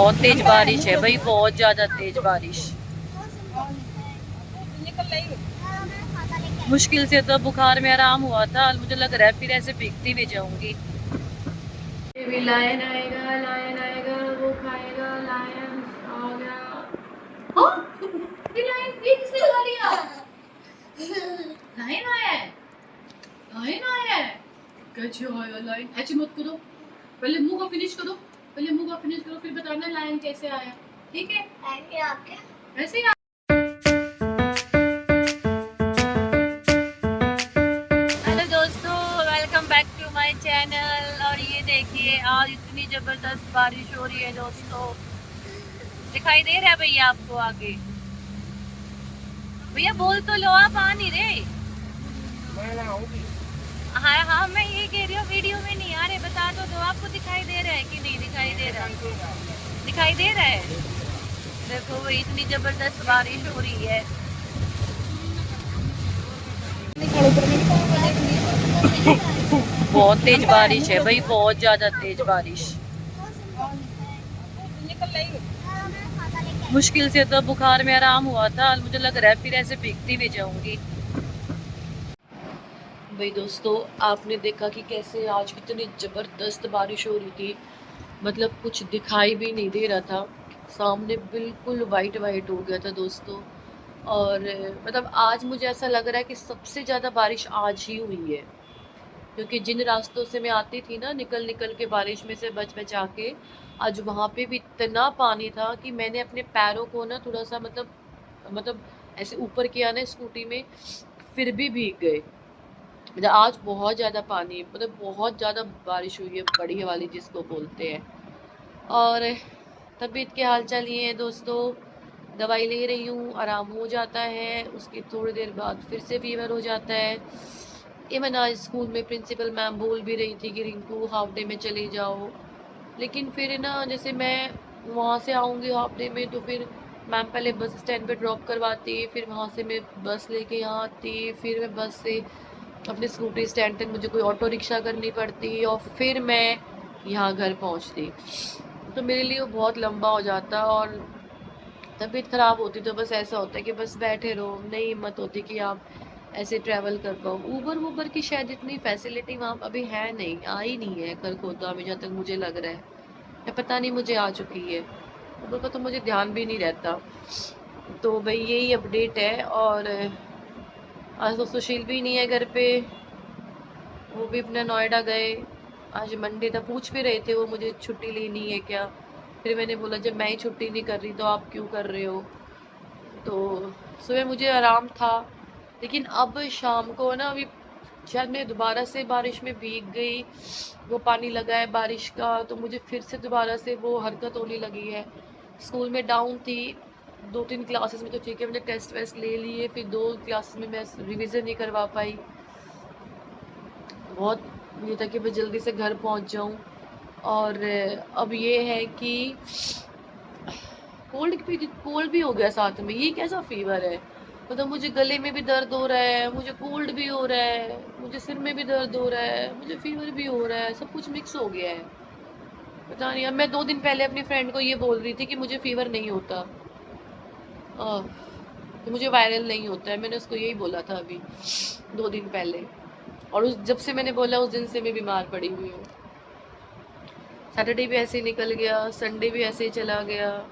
बहुत तेज बारिश है भाई, बहुत ज्यादा तेज बारिश। मुश्किल से तो बुखार में आराम हुआ था, मुझे लग रहा है फिर ऐसे भीगती भी जाऊंगी। भी लायन आएगा, लायन आएगा, वो खाएगा, लायन आ गया। हाँ? ये लायन ये किसने खा लिया? लायन आया है, लायन आया है। कैसे आया लायन? ऐसे मत करो, पहले मुंह को फिनिश करो, पहले मुंह को फिनिश करो, फिर बताना लायन कैसे आया। ठीक है, ऐसे ही। हेलो दोस्तों, welcome back to my channel. और ये देखिए आज इतनी जबरदस्त बारिश हो रही है दोस्तों। दिखाई दे रहा है भैया आपको आगे? भैया बोल तो लो, आप आ नहीं रहे। हाँ हाँ, मैं ये कह रही हूँ वीडियो में नहीं आ रहे, बता तो दो आपको दिखाई दे रहा है कि नहीं दिखाई दे रहा? दिखाई दे रहा है। देखो इतनी जबरदस्त बारिश हो रही है। बहुत तेज बारिश है भाई, बहुत ज्यादा तेज बारिश। मुश्किल से तो बुखार में आराम हुआ था, मुझे लग रहा है फिर ऐसे भीगती भी जाऊंगी। भाई दोस्तों, आपने देखा कि कैसे आज कितनी जबरदस्त बारिश हो रही थी। मतलब कुछ दिखाई भी नहीं दे रहा था, सामने बिल्कुल वाइट वाइट हो गया था दोस्तों। और मतलब आज मुझे ऐसा लग रहा है कि सबसे ज्यादा बारिश आज ही हुई है, क्योंकि जिन रास्तों से मैं आती थी ना, निकल निकल के बारिश में से बच बचा के, आज वहां पे भी इतना पानी था कि मैंने अपने पैरों को ना थोड़ा सा मतलब ऐसे ऊपर किया ना स्कूटी में, फिर भी भीग गए। मतलब आज बहुत ज्यादा पानी, मतलब बहुत ज्यादा बारिश हुई है, बड़ी वाली जिसको बोलते हैं। और तबीयत के हाल चाल ये है दोस्तों, दवाई ले रही हूँ, आराम हो जाता है, उसकी थोड़ी देर बाद फिर से फीवर हो जाता है। इवन आज स्कूल में प्रिंसिपल मैम बोल भी रही थी कि रिंकू हाफ डे में चली जाओ, लेकिन फिर ना जैसे मैं वहाँ से आऊँगी हाफ डे में, तो फिर मैम पहले बस स्टैंड पे ड्रॉप करवाती, फिर वहाँ से मैं बस लेके यहाँ आती, फिर मैं बस से अपने स्कूटी स्टैंड तक मुझे कोई ऑटो रिक्शा करनी पड़ती, और फिर मैं यहाँ घर पहुँचती। तो मेरे लिए वो बहुत लंबा हो जाता, और तबीयत ख़राब होती तो बस ऐसा होता है कि बस बैठे रहो, नहीं हिम्मत होती कि आप ऐसे ट्रैवल कर पाओ। ऊबर वूबर की शायद इतनी फैसिलिटी वहाँ अभी है नहीं, आई नहीं है खरखोदा में, जहाँ तक मुझे लग रहा है, या पता नहीं मुझे आ चुकी है। ऊबर का तो मुझे ध्यान भी नहीं रहता। तो भाई यही अपडेट है। और आज तो सुशील भी नहीं है घर पे, वो भी अपने नोएडा गए। आज मंडे था, पूछ भी रहे थे वो मुझे छुट्टी लेनी है क्या। फिर मैंने बोला जब मैं ही छुट्टी नहीं कर रही तो आप क्यों कर रहे हो। तो सुबह मुझे आराम था, लेकिन अब शाम को ना, अभी शायद मैं दोबारा से बारिश में भीग गई, वो पानी लगा है बारिश का, तो मुझे फिर से दोबारा से वो हरकत होने लगी है। स्कूल में डाउन थी, 2-3 क्लासेस में तो ठीक है, मैंने टेस्ट वेस्ट ले लिए, फिर 2 क्लासेस में मैं रिवीजन नहीं करवा पाई। बहुत ये था कि मैं जल्दी से घर पहुंच जाऊं। और अब ये है कि कोल्ड भी हो गया साथ में, ये कैसा फीवर है। मतलब मुझे गले में भी दर्द हो रहा है, मुझे कोल्ड भी हो रहा है, मुझे सिर में भी दर्द हो रहा है, मुझे फीवर भी हो रहा है, सब कुछ मिक्स हो गया है। पता नहीं, अब मैं 2 दिन पहले अपनी फ्रेंड को ये बोल रही थी कि मुझे फीवर नहीं होता, तो मुझे वायरल नहीं होता है, मैंने उसको यही बोला था अभी 2 दिन पहले। और उस जब से मैंने बोला उस दिन से मैं बीमार पड़ी हुई हूँ। सैटरडे भी ऐसे ही निकल गया, संडे भी ऐसे ही चला गया,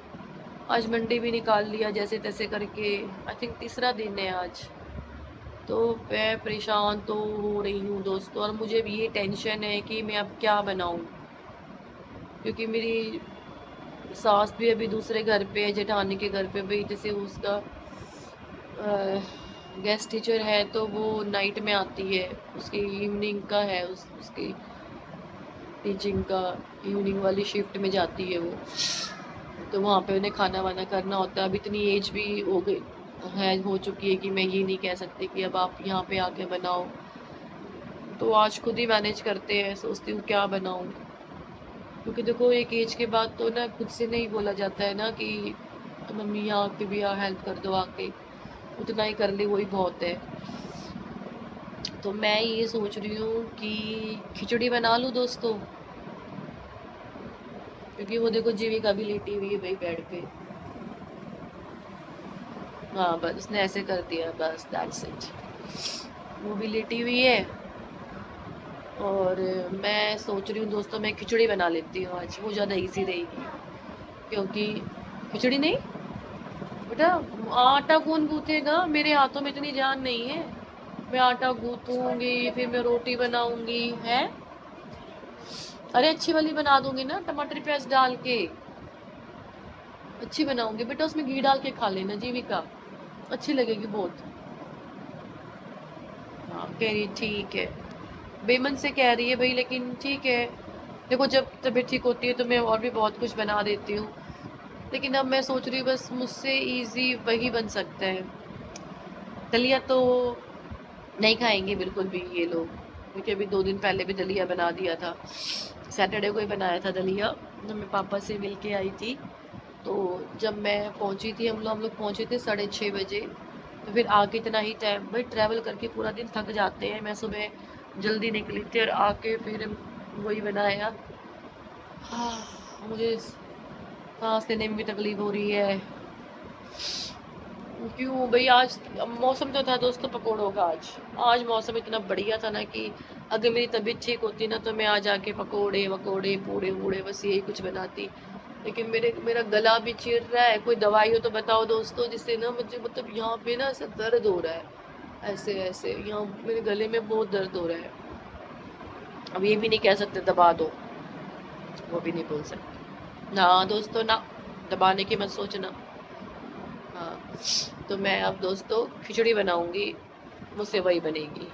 आज मंडे भी निकाल लिया जैसे तैसे करके। आई थिंक तीसरा दिन है आज। तो मैं परेशान तो हो रही हूँ दोस्तों, और मुझे भी ये टेंशन है कि मैं अब क्या बनाऊँ, क्योंकि मेरी सास भी अभी दूसरे घर पे है, जेठानी के घर पे। भाई जैसे उसका गेस्ट टीचर है, तो वो नाइट में आती है, उसकी इवनिंग का है, उसकी टीचिंग का इवनिंग वाली शिफ्ट में जाती है वो। तो वहाँ पे उन्हें खाना वाना करना होता है। अब इतनी एज भी हो गई है, हो चुकी है कि मैं ये नहीं कह सकती कि अब आप यहाँ पे आके बनाओ। तो आज खुद ही मैनेज करते हैं, सोचती हूँ क्या बनाऊँ, क्योंकि देखो एक एज के बाद तो ना खुद से नहीं बोला जाता है ना कि मम्मी यहाँ आके भी हेल्प कर दो आके, उतना ही कर ले वही बहुत है। तो मैं ये सोच रही हूँ कि खिचड़ी बना लूँ दोस्तों। क्योंकि वो देखो जीविका भी लेटी हुई है भाई बेड पे। हाँ बस उसने ऐसे कर दिया, बस दैट्स इट। वो भी लेटी हुई है। और मैं सोच रही हूँ दोस्तों मैं खिचड़ी बना लेती हूँ आज, वो ज़्यादा इजी रहेगी। क्योंकि खिचड़ी नहीं बेटा, आटा कौन गूंथेगा, मेरे हाथों में इतनी जान नहीं है। मैं आटा गूंथूंगी फिर मैं रोटी बनाऊंगी है। अरे अच्छी वाली बना दूंगी ना, टमाटर प्याज डाल के अच्छी बनाऊंगी बेटा, उसमें घी डाल के खा लेना जीविका, अच्छी लगेगी बहुत। हाँ कह रही ठीक है, बेमन से कह रही है भाई, लेकिन ठीक है। देखो जब तबीयत ठीक होती है तो मैं और भी बहुत कुछ बना देती हूँ, लेकिन अब मैं सोच रही हूँ बस मुझसे इजी वही बन सकता है। दलिया तो नहीं खाएंगे बिल्कुल भी ये लोग, क्योंकि अभी 2 दिन पहले भी दलिया बना दिया था, सैटरडे को ही बनाया था दलिया, जब मैं पापा से मिल के आई थी। तो जब मैं पहुंची थी, हम लोग पहुंचे थे 6:30 बजे। तो फिर आके इतना ही टाइम, भाई ट्रैवल करके पूरा दिन थक जाते हैं, मैं सुबह जल्दी निकली थी और आके फिर वही बनाया। हाँ, मुझे सांस लेने में भी तकलीफ हो रही है। क्यों भाई, आज मौसम तो था दोस्तों पकोड़ों का, आज आज मौसम इतना बढ़िया था ना कि अगर मेरी तबीयत ठीक होती ना तो मैं आज आके पकोड़े वकोड़े पूड़े वूड़े बस यही कुछ बनाती। लेकिन मेरा गला भी चीर रहा है, कोई दवाई हो तो बताओ दोस्तों, जिससे ना मुझे मतलब यहाँ पे ना ऐसा दर्द हो रहा है, ऐसे ऐसे यहाँ मेरे गले में बहुत दर्द हो रहा है। अब ये भी नहीं कह सकते दबा दो, वो भी नहीं बोल सकते ना दोस्तों ना, दबाने की मत सोचना। हाँ तो मैं अब दोस्तों खिचड़ी बनाऊंगी, मुझसे वही बनेगी।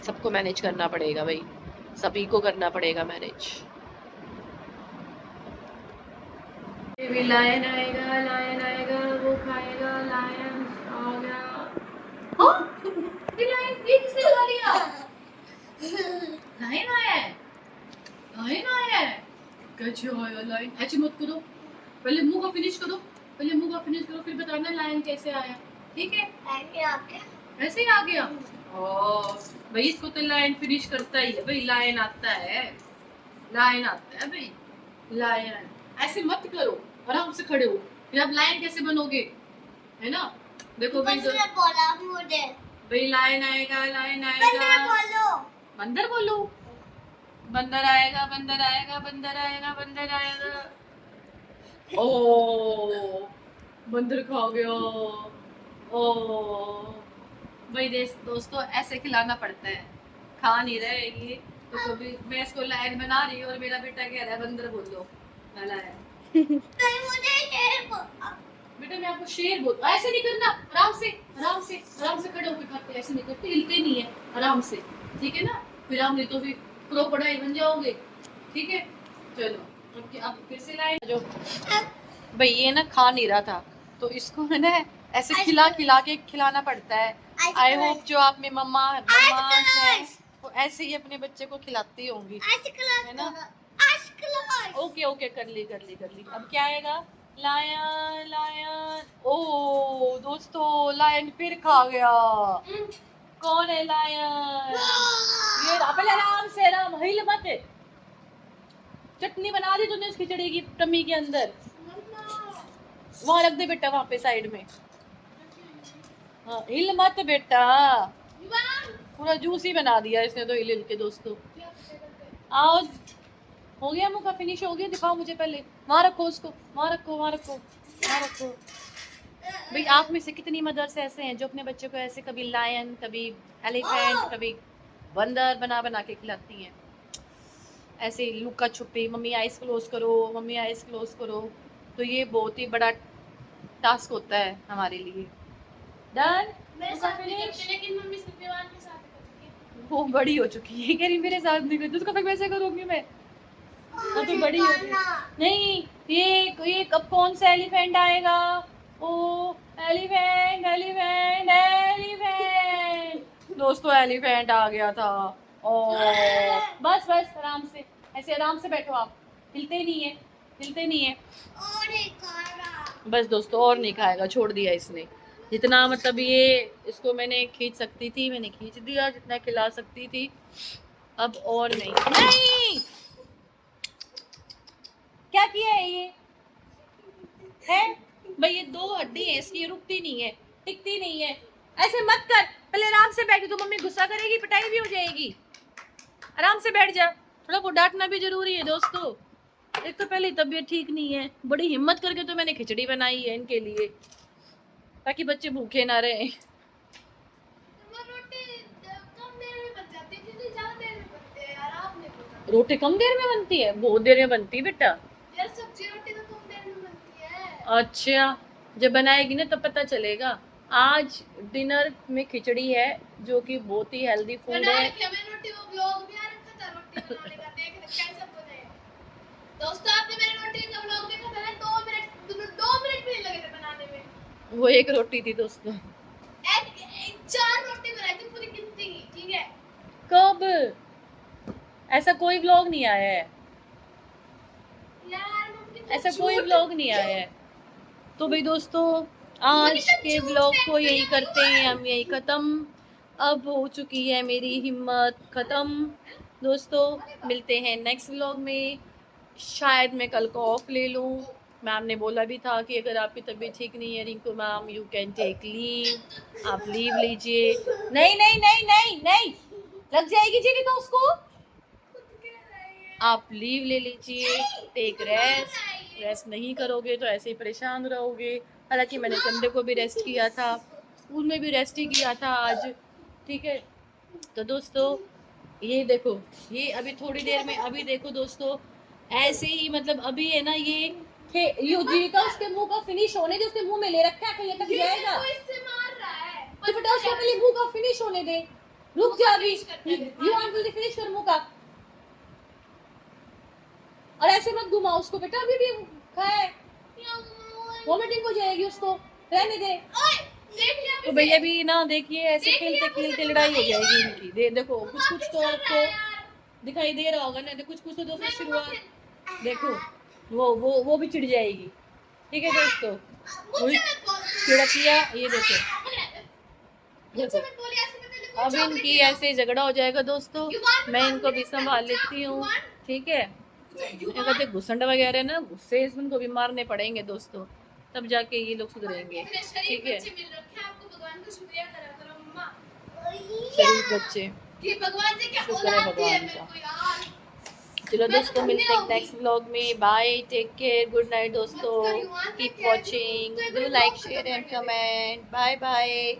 सबको मैनेज करना पड़ेगा भाई, सभी को करना पड़ेगा मैनेज। लायन आएगा, लायन आएगा, वो खाएगा, लायन आ गया। हाँ? ये लायन ये किसने खा लिया? लायन आया है, लायन आया है। कैसे आया लायन? ऐसे मत करो, पहले मुंह का फिनिश करो, पहले मुंह का फिनिश करो फिर बताना लायन कैसे आया। ठीक है, ऐसे आ गया, ऐसे ही आ गया। ओ भाई इसको तो लायन फिनिश करता ही है भाई, लायन आता है, लायन आता है भाई, लायन। ऐसे मत करो, आराम से खड़े हो, फिर आप लायन कैसे बनोगे, है ना। देखो भाई तो बोला मुझे भाई लायन आएगा, लायन आएगा, बंदर बोलो, बंदर बोलो, बंदर आएगा, बंदर आएगा, बंदर आएगा, बंदर आएगा। ओ बंदर खा गया। ओ भाई दोस्तों ऐसे खिलाना पड़ता है, खा नहीं रहे ये तो कभी मैं इसको लायन बना रही हूँ और मेरा बेटा कह रहा है बंदर बोल दो, नाला है। मुझे शेर बेटा, मैं आपको शेर बोल, ऐसे नहीं करना, आराम से आराम से आराम से खड़े होकर खाते, ऐसे नहीं करते, हिलते नहीं है, आराम से, ठीक है ना। फिर आप नहीं तो फिर प्रो पढ़ाई बन जाओगे, ठीक है। चलो अब फिर से लाए जो भाई, ये ना खा नहीं रहा था तो इसको है ना ऐसे खिला खिला के खिलाना पड़ता है। आई होप जो आप में मम्मा है वो ऐसे ही अपने बच्चे को खिलाती होंगी, है ना। ओके ओके कर ली कर ली कर ली। अब क्या आएगा, लायन लायन। ओ दोस्तों लायन फिर खा गया। कौन है लायन? ये पहले आराम से, आराम, हिल मत। चटनी बना दी तूने इस खिचड़ी की टम्मी के अंदर, वहां रख दे बेटा, वहां पे साइड में। हाँ हिल मत बेटा, पूरा जूस ही बना दिया इसने तो हिल हिल के दोस्तों। आओ, हो गया मुंह का फिनिश, हो गया, दिखाओ मुझे पहले, वहां रखो उसको, वहां रखो वहां रखो वहां रखो। भाई आप में से कितनी मदर्स ऐसे हैं जो अपने बच्चों को ऐसे कभी लायन, कभी एलिफेंट, कभी बंदर बना बना के खिलाती हैं, ऐसे लुका छुपी, मम्मी आइस क्लोज करो, मम्मी आइस क्लोज करो। तो ये बहुत ही बड़ा टास्क होता है हमारे लिए। डन, लेकिन मम्मी सत्यवान के साथ करती है, वो बड़ी हो चुकी है, कह रही मेरे साथ नहीं करती, उसको कैसे करूंगी मैं, वो तो बड़ी हो गई। नहीं ये कब कौन सा एलिफेंट आएगा, ओ एलिफेंट एलिफेंट एलिफेंट। दोस्तों एलिफेंट आ गया था। ओ बस बस आराम से, ऐसे आराम से बैठो आप, हिलते नहीं है, हिलते नहीं है। और नहीं खा रहा। बस दोस्तों और नहीं खाएगा, छोड़ दिया इसने, जितना मतलब ये इसको मैंने खींच सकती थी मैंने खींच दिया, जितना खिला सकती थी, अब और नहीं। नहीं भाई ये दो हड्डी है इसकी, रुकती नहीं है, टिकती नहीं है। ऐसे मत कर, पहले आराम से बैठ, तो मम्मी गुस्सा करेगी, पिटाई भी हो जाएगी। आराम से बैठ जा, थोड़ा वो डांटना भी जरूरी है दोस्तों। एक तो पहले तबीयत ठीक नहीं है, बड़ी हिम्मत करके तो मैंने खिचड़ी बनाई है इनके लिए, ताकि बच्चे भूखे ना रहे। रोटी कम देर में बनती है, बहुत देर में बनती है बेटा। यार सब्जी रोटी तो कम देर में बनती है। अच्छा, जब बनाएगी ना तब पता चलेगा। आज डिनर में खिचड़ी है, जो कि बहुत ही हेल्दी फूड है। रोटी वो व्लॉग भी आ रखा था रोटी बनाने का, देख कैसे बने। दोस्तों आपने मेरी रोटी का व्लॉग देखा था ना, 2 मिनट भी नहीं लगे थे बनाने में। वो एक रोटी थी दोस्तों, 4 रोटी बनाई थी पूरी गिनती की, ठीक है। कब? ऐसा कोई व्लॉग नहीं आया है यार, ऐसा कोई व्लॉग नहीं आया है। तो भाई दोस्तों आज के व्लॉग को यही करते हैं हम, यही खत्म। अब हो चुकी है मेरी हिम्मत खत्म दोस्तों। मिलते हैं नेक्स्ट व्लॉग में। शायद मैं कल को ऑफ ले लूँ। मैम ने बोला भी था कि अगर आपकी तबीयत ठीक नहीं है Rinku ma'am, you can take leave, आप लीव लीजिए। नहीं नहीं नहीं नहीं नहीं, लग जाएगी जी तो उसको, आप लीव ले लीजिए, टेक रेस्ट नहीं करोगे तो ऐसे ही परेशान रहोगे। हालांकि मैंने संडे को भी रेस्ट किया था, स्कूल में भी रेस्ट ही किया था आज, ठीक है। तो दोस्तों ये देखो, ये अभी थोड़ी देर में, अभी देखो दोस्तों ऐसे ही, मतलब अभी है ना ये जी का उसके मुंह का फिनिश होने दे, उसके मुंह में ले रखा है, कहीं तक जाएगा तो बेटा उसको पहले मुंह का फिनिश होने दे, रुक जा अभी, यू वांट टू फिनिश कर मुंह का, और ऐसे मत घुमाओ उसको बेटा, अभी भी खाए वोमिटिंग हो जाएगी उसको, रहने दे। तो भैया भी ना देखिए ऐसे खेलते खेलते लड़ाई हो जाएगी इनकी। देखो कुछ कुछ तो आपको दिखाई दे रहा होगा ना, तो कुछ कुछ तो दोस्तों शुरुआत देखो, वो भी चिढ़ जाएगी, ठीक है दोस्तों। चिढ़ किया, ये देखो अब इनकी ऐसे झगड़ा हो जाएगा दोस्तों। मैं इनको भी संभाल लेती हूँ, ठीक है। कहते घुसंड वगैरह ना, गुस्से इनको भी मारने पड़ेंगे दोस्तों, तब जाके ये लोग सुधरेंगे, ठीक है। शरीफ बच्चे, शुक्र है भगवान का। चलो दोस्तों मिलते हैं नेक्स्ट व्लॉग में, bye, take care, good night दोस्तों, keep watching, do like share and comment, bye bye.